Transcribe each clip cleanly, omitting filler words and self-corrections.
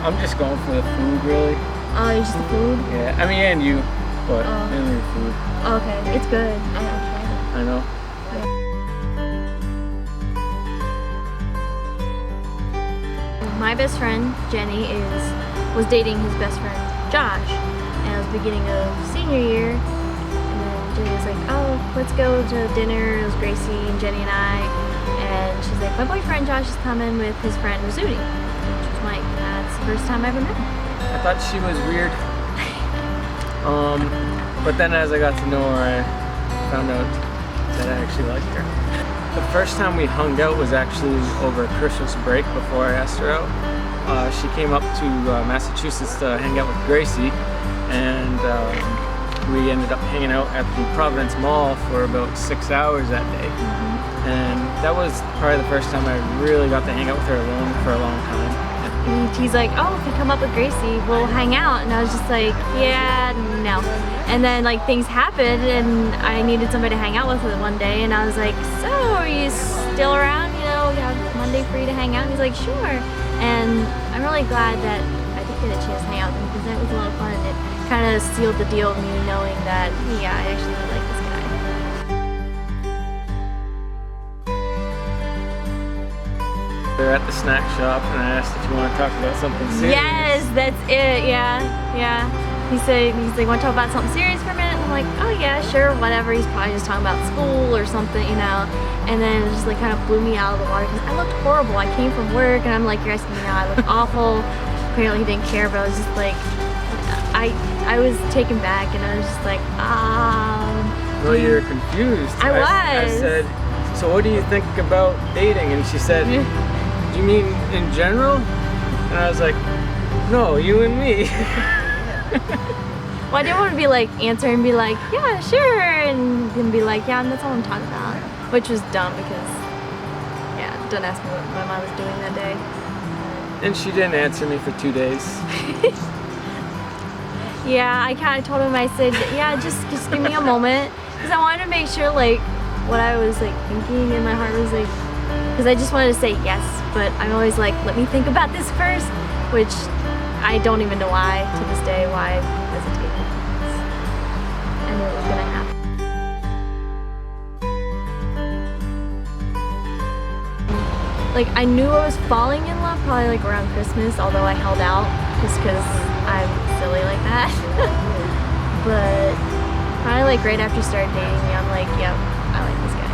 I'm just going for the food, really. Oh, it's just the food? Yeah, I mean, and you, but mainly the food. Okay, it's good. I'll try it. I know. My best friend, Jenny, was dating his best friend, Josh. And it was the beginning of senior year. And then Jenny was like, oh, let's go to dinner. It was Gracie and Jenny and I. And she's like, my boyfriend Josh is coming with his friend Razudi, which was Mike. That's the first time I ever met him. I thought she was weird. But then as I got to know her, I found out that I actually liked her. The first time we hung out was actually over Christmas break before I asked her out. She came up to Massachusetts to hang out with Gracie, and we ended up hanging out at the Providence Mall for about 6 hours that day. And that was probably the first time I really got to hang out with her alone for a long time. He's like, oh, if you come up with Gracie, we'll hang out. And I was just like, yeah, no. And then like things happened and I needed somebody to hang out with one day. And I was like, so are you still around? You know, you have Monday free to hang out? And he's like, sure. And I'm really glad that I did get a chance to hang out with him because that was a lot of fun. And it kind of sealed the deal of me knowing that, yeah, I actually really like this guy. They're at the snack shop and I asked if you want to talk about something serious. Yes, that's it, yeah. He's like, want to talk about something serious for a minute? I'm like, oh yeah, sure, whatever. He's probably just talking about school or something, you know. And then it just like kind of blew me out of the water because I looked horrible. I came from work and I'm like, you're asking me now, I look awful. Apparently he didn't care, but I was just like, I was taken back and I was just like, Well, you're confused. I I said, so what do you think about dating? And she said, do you mean in general? And I was like, no, you and me. Well, I didn't want to be like, answer and be like, yeah, sure, and then be like, yeah, that's all I'm talking about. Which was dumb because, yeah, don't ask me what my mom was doing that day. And she didn't answer me for 2 days. Yeah, I kind of told him, I said, yeah, just give me a moment. Because I wanted to make sure, like, what I was, like, thinking in my heart was, like, because I just wanted to say yes, but I'm always like, let me think about this first, which I don't even know why, to this day, why I hesitated. I knew it was going to happen. Like, I knew I was falling in love probably, like, around Christmas, although I held out just because I'm silly like that. But probably, like, right after he started dating me, I'm like, yep, I like this guy.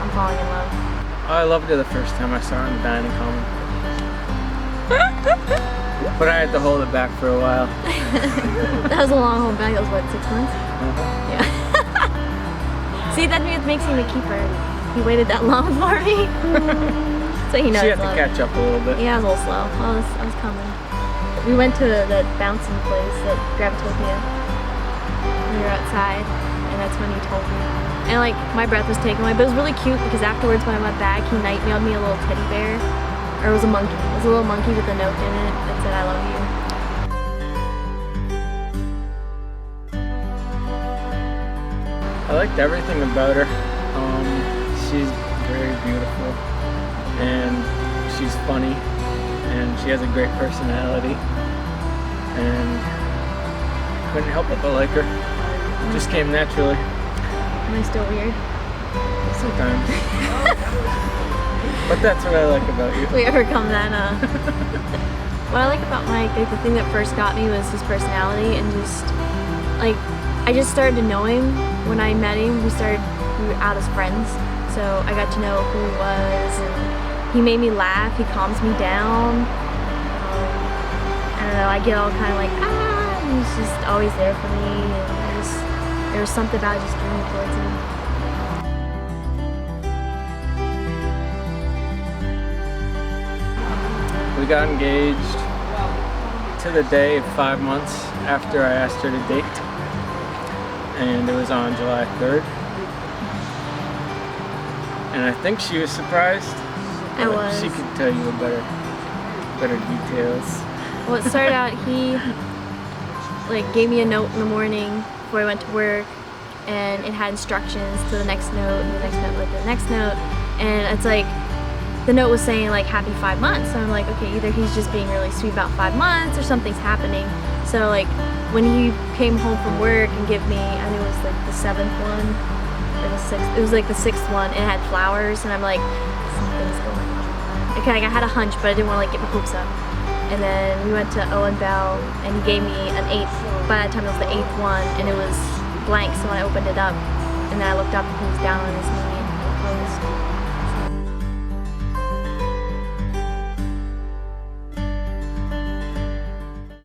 I'm falling in love. I loved her the first time I saw her in the dining common. But I had to hold it back for a while. That was a long hold back. That was what, 6 months? Yeah. See, that makes him a keeper. He waited that long for me. So he knows. She had to catch up a little bit. Yeah, I was a little slow. I was coming. We went to the bouncing place at Gravitopia. We were outside, and that's when he told me. And like, my breath was taken away, but it was really cute because afterwards when I went back, he night mailed me a little teddy bear. Or it was a monkey. It was a little monkey with a note in it that said, I love you. I liked everything about her. She's very beautiful, and she's funny, and she has a great personality, and couldn't help but like her. It just came naturally. Am I still weird? Sometimes. But that's what I like about you. We overcome that, What I like about Mike, like the thing that first got me was his personality and just, like, I just started to know him when I met him. We were out as friends, so I got to know who he was, and he made me laugh, he calms me down. I don't know, I get all kind of like, and he's just always there for me, and there was something about just dreaming towards him. We got engaged to the day of 5 months after I asked her to date, and it was on July 3rd. And I think she was surprised. I was. She could tell you better details. Well, it started out, he like gave me a note in the morning before I went to work, and it had instructions to the next note, and the next note, like the next note, and it's like, the note was saying like happy 5 months. So I'm like, okay, either he's just being really sweet about 5 months or something's happening. So like when he came home from work and gave me, I think it was like the 7th one or the 6th, it was like the 6th one, and it had flowers, and I'm like, something's going on. Okay, like I had a hunch, but I didn't want to like get my hopes up. And then we went to Owen Bell, and he gave me an 8th, by that time it was the 8th one, and it was blank, so when I opened it up, and then I looked up and he was down on his knee and he proposed.